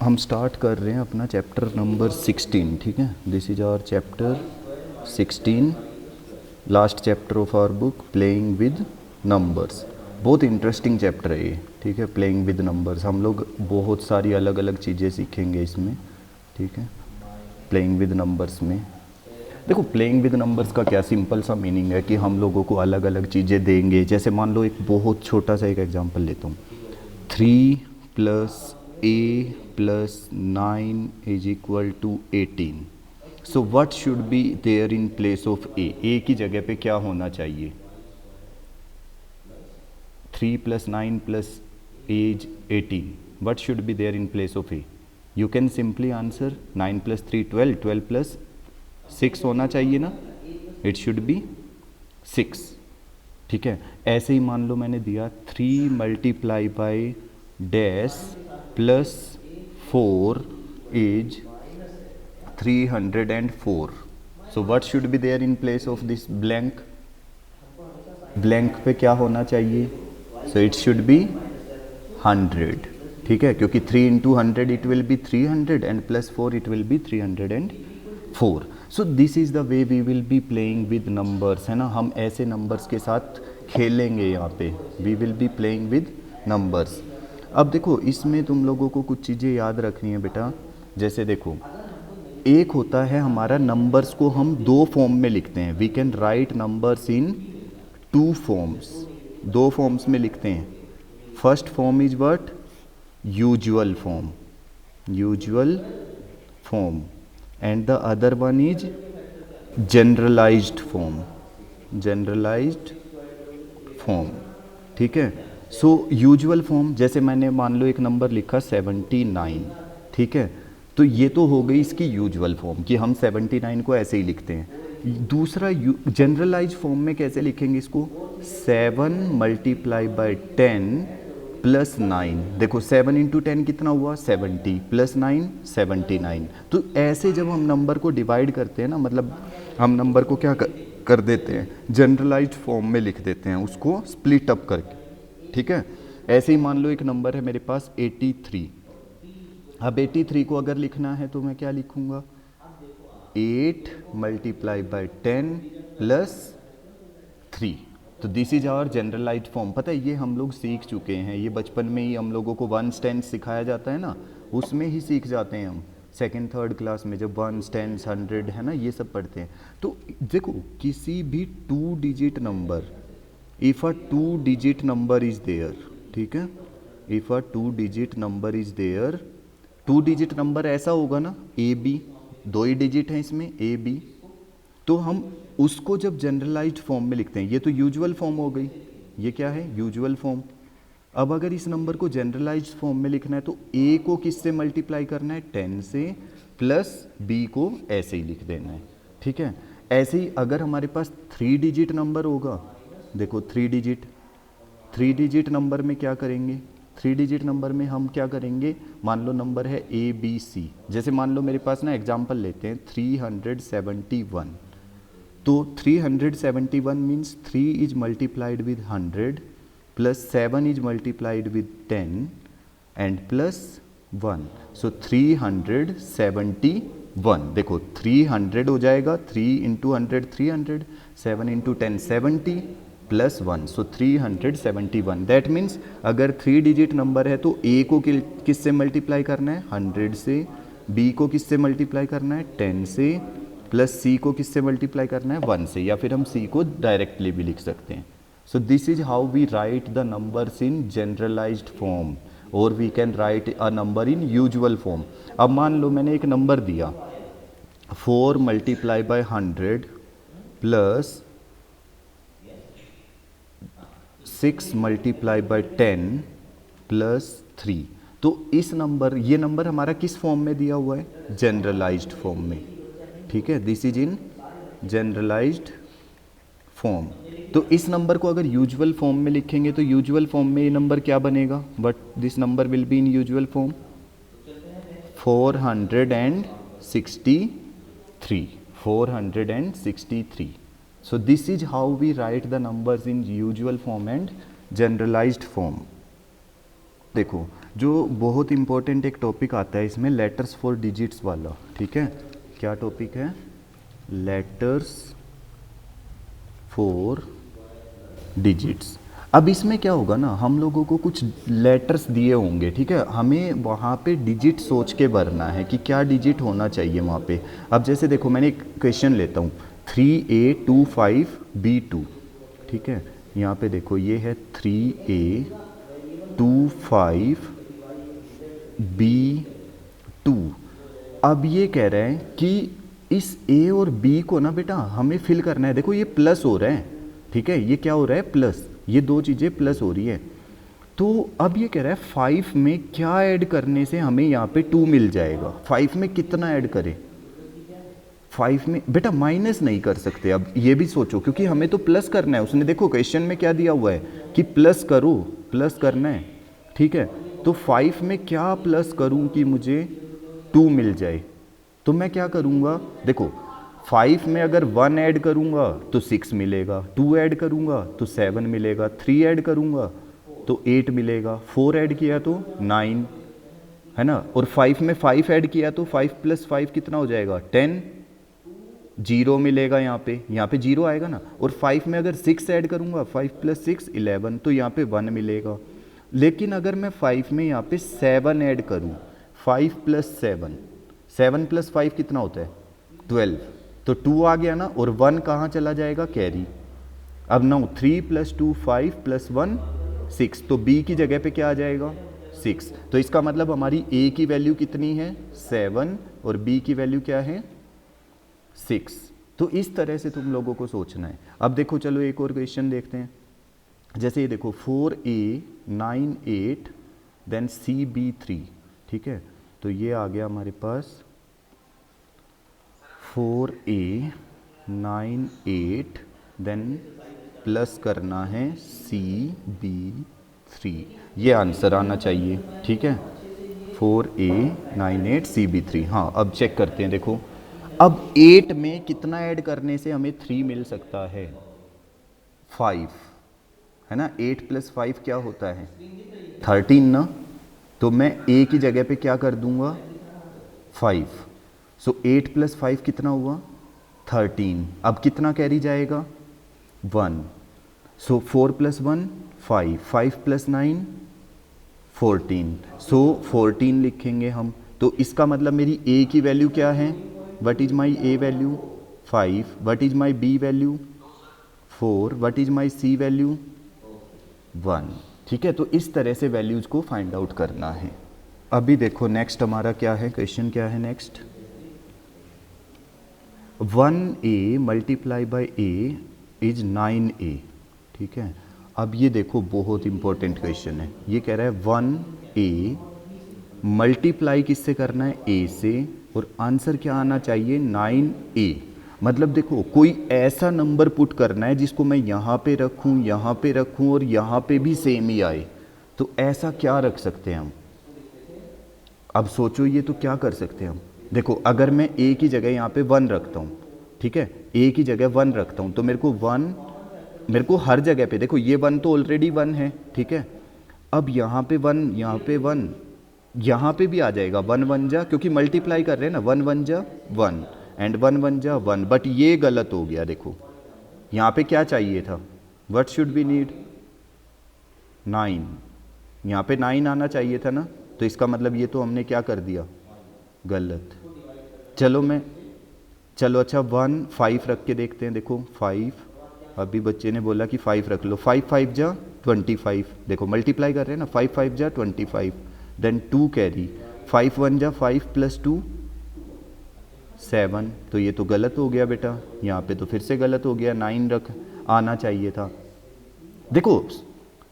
हम स्टार्ट कर रहे हैं अपना चैप्टर नंबर 16, ठीक है। This is our chapter 16, last chapter of our book playing with numbers. बहुत इंटरेस्टिंग चैप्टर है ये, ठीक है। प्लेइंग विद नंबर्स, हम लोग बहुत सारी अलग अलग चीज़ें सीखेंगे इसमें, ठीक है। प्लेइंग विद नंबर्स में देखो, प्लेइंग विद नंबर्स का क्या सिंपल सा मीनिंग है कि हम लोगों को अलग अलग चीज़ें देंगे। जैसे मान लो एक बहुत छोटा सा एक एग्जांपल लेता हूँ, 3 + a + 9 = 18। So what should be there in place of a की जगह पे क्या होना चाहिए? 3 + 9 + a is 18. What should be there in place of a? You can simply answer 9 + 3 12, 12 + 6 होना चाहिए ना, इट शुड बी 6, ठीक है। ऐसे ही मान लो मैंने दिया 3 × dash + 4 is 304. So what should be there in place of this blank? Blank पे क्या होना चाहिए? सो इट शुड बी 100, ठीक है, क्योंकि 3 × 100 it will be 300 and +4 it will be 304. So this is the way we will be playing with numbers, है ना। हम ऐसे नंबर्स के साथ खेलेंगे यहाँ पे, we will be playing with numbers. अब देखो, इसमें तुम लोगों को कुछ चीज़ें याद रखनी है बेटा। जैसे देखो, एक होता है हमारा नंबर्स को हम दो फॉर्म में लिखते हैं। We can write numbers in 2 forms, 2 forms में लिखते हैं। First form is what? Usual form, usual form, and the other one is generalized form, generalized form, ठीक है। सो यूजुअल फॉर्म, जैसे मैंने मान लो एक नंबर लिखा 79, ठीक है, तो ये तो हो गई इसकी यूजुअल फॉर्म कि हम 79 को ऐसे ही लिखते हैं। दूसरा जनरलाइज फॉर्म में कैसे लिखेंगे इसको? 7 × 10 + 9। देखो 7 × 10 कितना हुआ? 70 + 9 79। तो ऐसे जब हम नंबर को डिवाइड करते हैं ना, मतलब हम नंबर को क्या कर देते हैं, जनरलाइज्ड फॉर्म में लिख देते हैं, उसको स्प्लिट अप करके, ठीक है। ऐसे ही मान लो एक नंबर है मेरे पास 83। अब 83 को अगर लिखना है तो मैं क्या लिखूंगा? 8 × 10 + 3। तो this is our generalized form. पता है, ये हम लोग सीख चुके हैं, ये बचपन में ही हम लोगों को 1s 10s सिखाया जाता है ना, उसमें ही सीख जाते हैं हम। 2nd 3rd क्लास में जब 1s 10s 100 है ना, ये सब पढ़ते हैं। तो देखो, किसी भी 2 digit number, if a 2 digit number is there, ठीक है, if a 2 digit number is there, 2 digit number ऐसा होगा ना, ए बी, 2 ही डिजिट हैं इसमें, ए बी, तो हम उसको जब जनरलाइज्ड फॉर्म में लिखते हैं, ये तो यूजुअल फॉर्म हो गई, ये क्या है? Usual form. अब अगर इस नंबर को जनरलाइज्ड फॉर्म में लिखना है तो ए को किससे मल्टीप्लाई करना है? 10 से, प्लस बी को ऐसे ही लिख देना है, ठीक है। ऐसे ही अगर हमारे पास 3 डिजिट नंबर होगा, देखो 3 डिजिट नंबर में क्या करेंगे? 3 डिजिट नंबर में हम क्या करेंगे? मान लो नंबर है ए बी सी, जैसे मान लो मेरे पास ना एग्जाम्पल लेते हैं 371। तो 371 means 3 is multiplied with 100 plus 7 is multiplied with 10 and plus 1, सो 371। देखो 300 हो जाएगा, 3 × 100 300, 7 × 10 70 प्लस 1, सो 371। दैट मीन्स अगर 3 डिजिट नंबर है तो ए को किससे मल्टीप्लाई करना है? 100 से, बी को किससे मल्टीप्लाई करना है? 10 से, प्लस सी को किससे मल्टीप्लाई करना है? 1 से, या फिर हम सी को डायरेक्टली भी लिख सकते हैं। So this is how we write the numbers in generalised form, और we can write a number in usual form. अब मान लो मैंने एक नंबर दिया 4 × 100 प्लस 6 × 10 प्लस 3। तो इस नंबर, ये नंबर हमारा किस फॉर्म में दिया हुआ है? जनरलाइज्ड फॉर्म में, ठीक है। This is in generalised form. तो इस नंबर को अगर यूजुअल फॉर्म में लिखेंगे तो यूजुअल फॉर्म में ये नंबर क्या बनेगा? But this number will be in usual form 463। So this is how we write the numbers in usual form and generalized form. देखो, जो बहुत इंपॉर्टेंट एक टॉपिक आता है इसमें, लेटर्स फॉर डिजिट्स वाला, ठीक है। क्या टॉपिक है? Letters for digits. अब इसमें क्या होगा ना, हम लोगों को कुछ लेटर्स दिए होंगे, ठीक है, हमें वहाँ पे डिजिट सोच के भरना है कि क्या डिजिट होना चाहिए वहाँ पे। अब जैसे देखो, मैंने एक क्वेश्चन लेता हूँ 3A25B2, ठीक है। यहाँ पे देखो ये है 3A25B2। अब ये कह रहे हैं कि इस A और B को ना बेटा हमें फिल करना है। देखो ये प्लस हो रहा है, ठीक है, ये क्या हो रहा है? प्लस, ये दो चीज़ें प्लस हो रही है। तो अब ये कह रहा है 5 में क्या ऐड करने से हमें यहाँ पे 2 मिल जाएगा। 5 में कितना ऐड करें? 5 में बेटा माइनस नहीं कर सकते। अब ये भी सोचो, क्योंकि हमें तो प्लस करना है। उसने देखो क्वेश्चन में क्या दिया हुआ है कि प्लस करो, प्लस करना है, ठीक है। तो 5 में क्या प्लस करूं कि मुझे 2 मिल जाए? तो मैं क्या करूंगा, देखो 5 में अगर 1 ऐड करूंगा तो 6 मिलेगा, 2 ऐड करूंगा तो 7 मिलेगा, 3 ऐड करूंगा तो 8 मिलेगा, 4 ऐड किया तो 9, है ना। और 5 में 5 ऐड किया तो 5 + 5 कितना हो जाएगा? 10, 0 मिलेगा यहाँ पे 0 आएगा ना। और 5 में अगर 6 ऐड करूँगा, 5 + 6 11, तो यहाँ पे 1 मिलेगा। लेकिन अगर मैं 5 में यहाँ पे 7 ऐड करूँ, 5 + 7, 7 + 5 कितना होता है? 12, तो 2 आ गया ना। और 1 कहाँ चला जाएगा? कैरी। अब नाउ 3 + 2 5 + 1 6, तो B की जगह पे क्या आ जाएगा? 6। तो इसका मतलब हमारी A की वैल्यू कितनी है? 7, और B की वैल्यू क्या है? 6। तो इस तरह से तुम लोगों को सोचना है। अब देखो चलो एक और क्वेश्चन देखते हैं। जैसे ये देखो 4A98 देन CB3, ठीक है। तो ये आ गया हमारे पास 4A98 देन प्लस करना है CB3, ये आंसर आना चाहिए, ठीक है। 4A98 CB3। हाँ अब चेक करते हैं। देखो अब 8 में कितना ऐड करने से हमें 3 मिल सकता है? 5, है ना। 8 + 5 क्या होता है? 13 ना। तो मैं A की जगह पे क्या कर दूंगा? 5। सो 8 + 5 कितना हुआ? 13। अब कितना कैरी जाएगा? 1। सो 4 + 1 5, 5 + 9 14। सो 14 लिखेंगे हम। तो इसका मतलब मेरी A की वैल्यू क्या है? What is my A value? 5. What is my B value? 4. What is my C value? 1। ठीक है, तो इस तरह से वैल्यूज को फाइंड आउट करना है। अभी देखो नेक्स्ट हमारा क्या है, क्वेश्चन क्या है next. 1A × A is 9A, ठीक है। अब ये देखो बहुत इंपॉर्टेंट क्वेश्चन है। ये कह रहा है 1A मल्टीप्लाई किससे करना है? A से, और आंसर क्या आना चाहिए? 9A। मतलब देखो कोई ऐसा नंबर पुट करना है जिसको मैं यहाँ पे रखूँ, यहाँ पे रखूँ और यहाँ पे भी सेम ही आए। तो ऐसा क्या रख सकते हैं हम? अब सोचो ये तो क्या कर सकते हैं हम। देखो अगर मैं A की जगह यहाँ पे 1 रखता हूँ, ठीक है, A की जगह 1 रखता हूँ, तो मेरे को हर जगह पे, देखो ये 1 तो ऑलरेडी 1 है, ठीक है। अब यहाँ पे 1, यहाँ पे 1, यहाँ पे भी आ जाएगा 1 1 जा, क्योंकि मल्टीप्लाई कर रहे हैं ना, 1 1 जा 1 एंड 1 1 जा 1। बट ये गलत हो गया। देखो यहाँ पे क्या चाहिए था? What should B need? 9। यहाँ पे 9 आना चाहिए था ना। तो इसका मतलब ये तो हमने क्या कर दिया? गलत। चलो अच्छा 1 5 रख के देखते हैं। देखो 5, अभी बच्चे ने बोला कि 5 रख लो। 5 5 जा 25। देखो मल्टीप्लाई कर रहे हैं ना, 5 5 जा 25 देन 2 कैरी, 5 1 जा 5 + 2 7। तो ये तो गलत हो गया बेटा, यहाँ पे तो फिर से गलत हो गया। 9 रख आना चाहिए था। देखो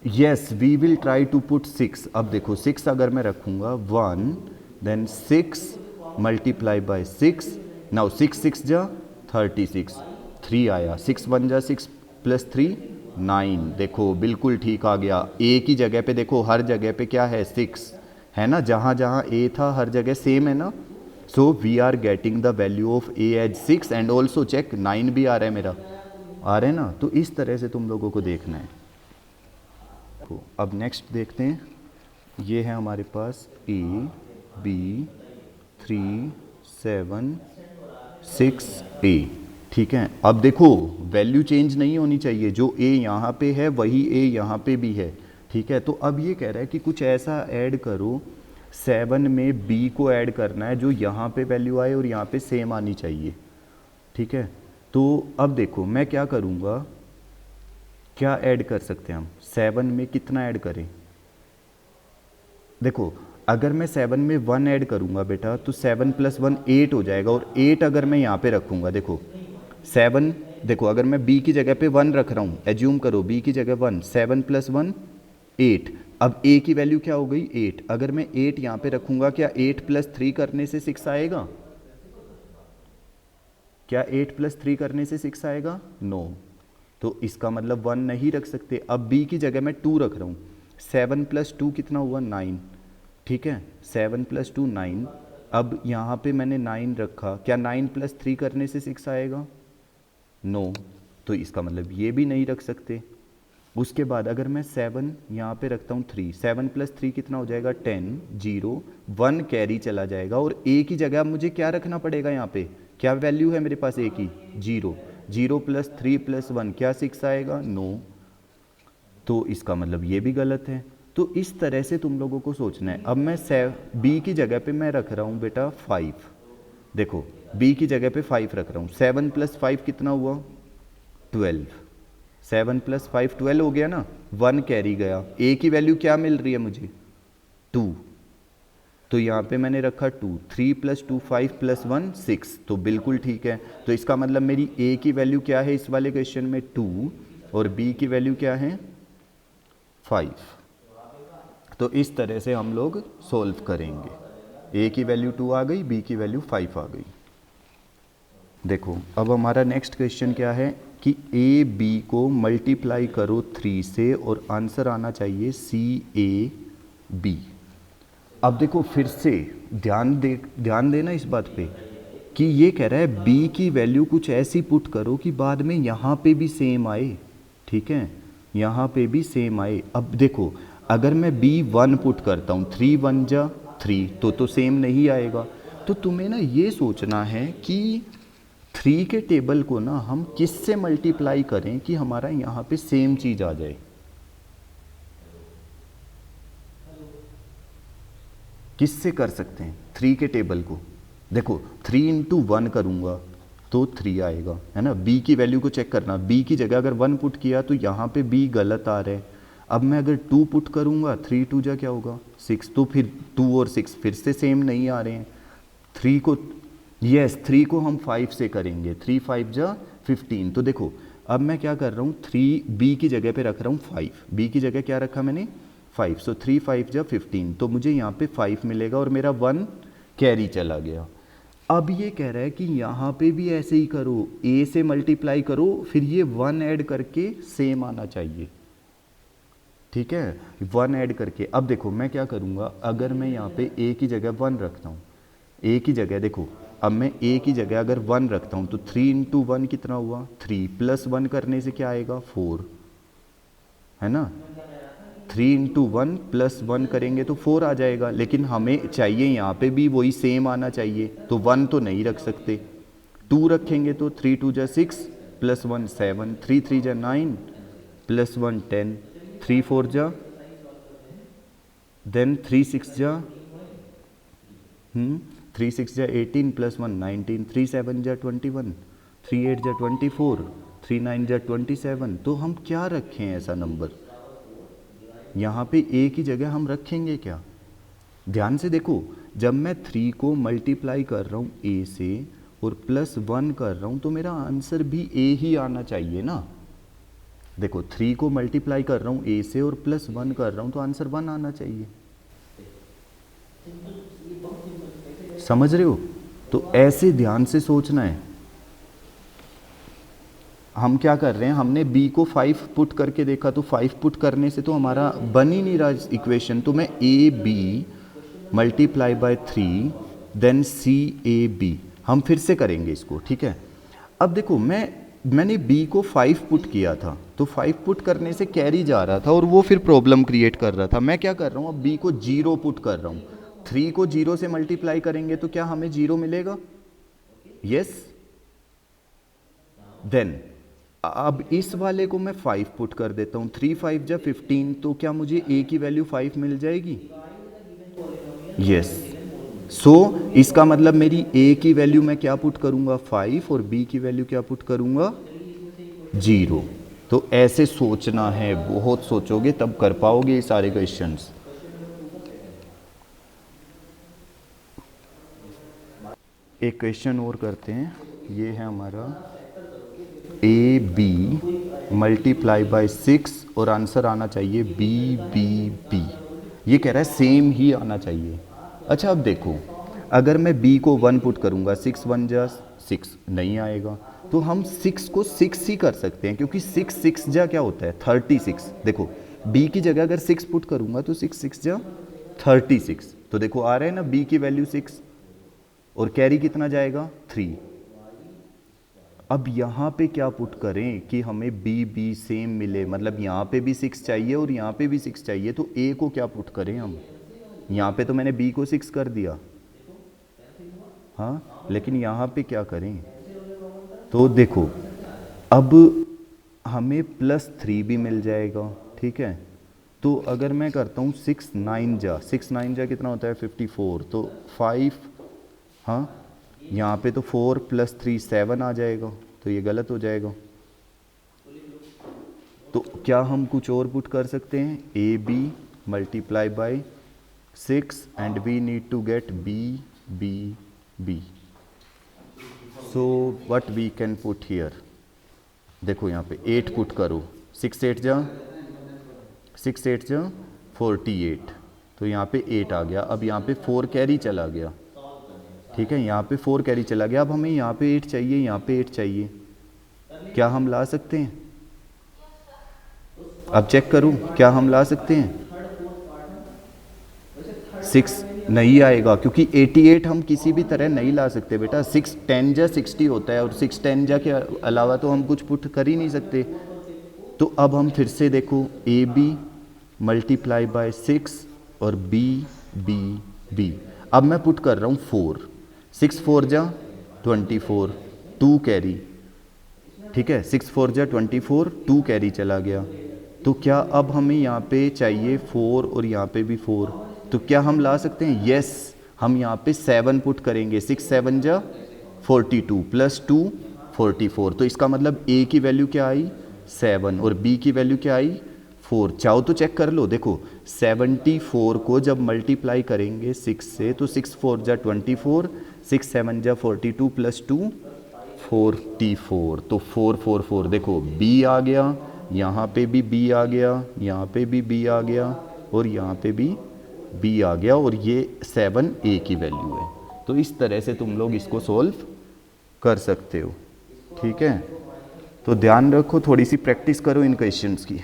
yes we will try to put 6। अब देखो 6 अगर मैं रखूँगा 1 देन 6 × 6, नाउ 6 6 जा 36, 3 आया, 6 1 जा 6 + 3 9। देखो बिल्कुल ठीक आ गया। A की जगह पे देखो हर जगह पे क्या है? 6 है ना, जहाँ जहाँ A था हर जगह सेम है ना। So we are getting the value of A as 6 and also check 9 भी आ रहा है मेरा, आ रहा है ना। तो इस तरह से तुम लोगों को देखना है। अब नेक्स्ट देखते हैं ये है हमारे पास ए बी 3 7 6 ए। ठीक है, अब देखो वैल्यू चेंज नहीं होनी चाहिए, जो ए यहाँ पे है वही ए यहाँ पे भी है। ठीक है, तो अब ये कह रहा है कि कुछ ऐसा ऐड करो 7 में बी को ऐड करना है जो यहाँ पे वैल्यू आए और यहाँ पे सेम आनी चाहिए। ठीक है, तो अब देखो मैं क्या करूँगा, क्या ऐड कर सकते हैं हम 7 में, कितना ऐड करें। देखो अगर मैं 7 में 1 ऐड करूँगा बेटा तो 7 + 1 8 हो जाएगा, और 8 अगर मैं यहाँ पे रखूँगा, देखो 7, देखो अगर मैं b की जगह पे 1 रख रहा हूँ, एज्यूम करो b की जगह 1, 7 + 1 8, अब a की वैल्यू क्या हो गई 8, अगर मैं 8 यहाँ पे रखूँगा क्या 8 + 3 करने से 6 आएगा, क्या 8 + 3 करने से 6 आएगा, नो, तो इसका मतलब 1 नहीं रख सकते। अब b की जगह मैं 2 रख रहा हूँ, 7 + 2 कितना हुआ 9। ठीक है, 7 + 2 9, अब यहाँ पे मैंने 9 रखा, क्या 9 + 3 करने से 6 आएगा, नो, तो इसका मतलब ये भी नहीं रख सकते। उसके बाद अगर मैं 7 यहाँ पे रखता हूँ 3, 7 + 3 कितना हो जाएगा 10, 0 1 कैरी चला जाएगा, और a की जगह मुझे क्या रखना पड़ेगा, यहाँ पे क्या वैल्यू है मेरे पास a की 0, 0 + 3 + 1 क्या 6 आएगा, नो, तो इसका मतलब ये भी गलत है। तो इस तरह से तुम लोगों को सोचना है। अब मैं b की जगह पे मैं रख रहा हूँ बेटा 5, देखो b की जगह पे 5 रख रहा हूँ, 7 + 5 कितना हुआ 12, 7 + 5 12 हो गया ना, 1 कैरी गया, a की वैल्यू क्या मिल रही है मुझे 2, तो यहाँ पे मैंने रखा 2, 3 + 2 5 + 1 6, तो बिल्कुल ठीक है। तो इसका मतलब मेरी a की वैल्यू क्या है इस वाले क्वेश्चन में 2, और b की वैल्यू क्या है 5। तो इस तरह से हम लोग सोल्व करेंगे, a की वैल्यू 2 आ गई, b की वैल्यू 5 आ गई। देखो अब हमारा नेक्स्ट क्वेश्चन क्या है कि ए बी को मल्टीप्लाई करो 3 से और आंसर आना चाहिए CAB। अब देखो फिर से ध्यान देना इस बात पे कि ये कह रहा है b की वैल्यू कुछ ऐसी पुट करो कि बाद में यहाँ पे भी सेम आए। ठीक है, यहाँ पे भी सेम आए। अब देखो अगर मैं b 1 पुट करता हूँ, 3 1 जा 3, तो सेम नहीं आएगा। तो तुम्हें ना ये सोचना है कि 3 के टेबल को ना हम किससे मल्टीप्लाई करें कि हमारा यहाँ पे सेम चीज आ जाए। किससे कर सकते हैं 3 के टेबल को, देखो 3 × 1 करूँगा तो 3 आएगा, है ना। b की वैल्यू को चेक करना, b की जगह अगर 1 पुट किया तो यहाँ पे b गलत आ रहा है। अब मैं अगर 2 पुट करूँगा, 3 2 जा क्या होगा 6, तो फिर 2 और 6 फिर से सेम नहीं आ रहे हैं। 3 को 3 को हम 5 से करेंगे, 3 5 जा 15। तो देखो अब मैं क्या कर रहा हूँ, 3 b की जगह पे रख रहा हूँ 5, b की जगह क्या रखा मैंने 5, सो 3 5 जा 15, तो मुझे यहाँ पे 5 मिलेगा और मेरा 1 कैरी चला गया। अब ये कह रहा है कि यहाँ पे भी ऐसे ही करो, a से मल्टीप्लाई करो, फिर ये 1 ऐड करके सेम आना चाहिए। ठीक है, 1 ऐड करके। अब देखो मैं क्या करूँगा, अगर मैं यहाँ पे a की जगह 1 रखता हूँ, a की जगह देखो, अब मैं a की जगह अगर 1 रखता हूँ तो 3 × 1 कितना हुआ 3, + 1 करने से क्या आएगा 4, है ना। 3 × 1 + 1 करेंगे तो 4 आ जाएगा, लेकिन हमें चाहिए यहाँ पे भी वही सेम आना चाहिए, तो 1 तो नहीं रख सकते। 2 रखेंगे तो 3 2 जा 6 + 1 7, 3 3 जा 9 + 1 10, 3 4 जा, देन 3 6 जा 3 6 जा 18 + 1 19, 3 7 जा 21, 3 8 जा 24, 3 9 जा 27। तो हम क्या रखें ऐसा नंबर, यहाँ पे a की जगह हम रखेंगे क्या। ध्यान से देखो, जब मैं 3 को मल्टीप्लाई कर रहा हूँ a से और +1 कर रहा हूँ तो मेरा आंसर भी a ही आना चाहिए ना। देखो 3 को मल्टीप्लाई कर रहा हूँ a से और +1 कर रहा हूँ तो आंसर 1 आना चाहिए। समझ रहे हो, तो ऐसे ध्यान से सोचना है। हम क्या कर रहे हैं, हमने b को 5 पुट करके देखा तो 5 पुट करने से तो हमारा बन ही नहीं रहा इक्वेशन, तो मैं ab multiply by 3 then CAB हम फिर से करेंगे इसको। ठीक है, अब देखो मैं मैंने b को 5 पुट किया था, तो 5 पुट करने से कैरी जा रहा था और वो फिर प्रॉब्लम क्रिएट कर रहा था। मैं क्या कर रहा हूँ, अब b को 0 पुट कर रहा हूँ। 3 को 0 से मल्टीप्लाई करेंगे तो क्या हमें 0 मिलेगा? यस। देन अब इस वाले को मैं 5 पुट कर देता हूँ, 3 5 जा 15, तो क्या मुझे a की वैल्यू 5 मिल जाएगी? यस। सो इसका मतलब मेरी a की वैल्यू मैं क्या पुट करूंगा? 5, और b की वैल्यू क्या पुट करूंगा? 0। तो ऐसे सोचना है, बहुत सोचोगे तब कर पाओगे ये सारे क्वेश्चंस। एक क्वेश्चन और करते हैं, ये है हमारा ए बी मल्टीप्लाई बाय 6 और आंसर आना चाहिए बी बी बी। ये कह रहा है सेम ही आना चाहिए। अच्छा अब देखो, अगर मैं b को 1 पुट करूंगा, 6 1 जा 6 नहीं आएगा, तो हम 6 को 6 ही कर सकते हैं, क्योंकि 6 6 जा क्या होता है? 36। देखो b की जगह अगर 6 पुट करूंगा तो 6 6 जा 36, तो देखो आ रहा है ना b की वैल्यू 6, और कैरी कितना जाएगा? 3। अब यहाँ पे क्या पुट करें कि हमें बी बी सेम मिले, मतलब यहाँ पे भी 6 चाहिए और यहाँ पे भी 6 चाहिए, तो a को क्या पुट करें हम? यहाँ पे तो मैंने b को 6 कर दिया, हाँ, लेकिन यहाँ पे क्या करें? तो देखो अब हमें +3 भी मिल जाएगा, ठीक है। तो अगर मैं करता हूँ 6 9 जा, 6 9 जा कितना होता है? 54, तो 5, हाँ, यहाँ पे तो 4 + 3 7 आ जाएगा, तो ये गलत हो जाएगा। तो क्या हम कुछ और पुट कर सकते हैं? A B multiply by 6 and we need to get B B B. So what we can put here? देखो यहाँ पे 8 पुट करो, 6 8 जा 48, तो यहाँ पे 8 आ गया। अब यहाँ पे 4 कैरी चला गया, ठीक है, यहाँ पे 4 कैरी चला गया। अब हमें यहाँ पे 8 चाहिए, यहाँ पे 8 चाहिए, क्या हम ला सकते हैं? अब चेक करूँ, क्या हम ला सकते हैं? 6 नहीं आएगा, क्योंकि 88 हम किसी भी तरह नहीं ला सकते बेटा। 6 10 जा 60 होता है, और 6 10 जा के अलावा तो हम कुछ पुट कर ही नहीं सकते। तो अब हम फिर से देखो, ए बी मल्टीप्लाई बाय 6 और बी बी बी। अब मैं पुट कर रहा हूँ 4, 6 4 जा 24, 2 कैरी, ठीक है, 6 4 जा 24, 2 कैरी चला गया। तो क्या अब हमें यहाँ पे चाहिए 4 और यहाँ पे भी 4, तो क्या हम ला सकते हैं? यस, हम यहाँ पे 7 पुट करेंगे, 6 7 जा 42 + 2 44, तो इसका मतलब a की वैल्यू क्या आई? 7, और b की वैल्यू क्या आई? 4। चाहो तो चेक कर लो, देखो 74 को जब मल्टीप्लाई करेंगे 6 से, तो 6 4 जा 24, 6 7 जा 42 + 2 44, तो 4 4 4, देखो b आ गया, यहाँ पे भी b आ गया, यहाँ पे भी b आ गया, और यहाँ पे भी b आ गया, और ये 7 a की वैल्यू है। तो इस तरह से तुम लोग इसको सोल्व कर सकते हो, ठीक है। तो ध्यान रखो, थोड़ी सी प्रैक्टिस करो इन क्वेश्चंस की।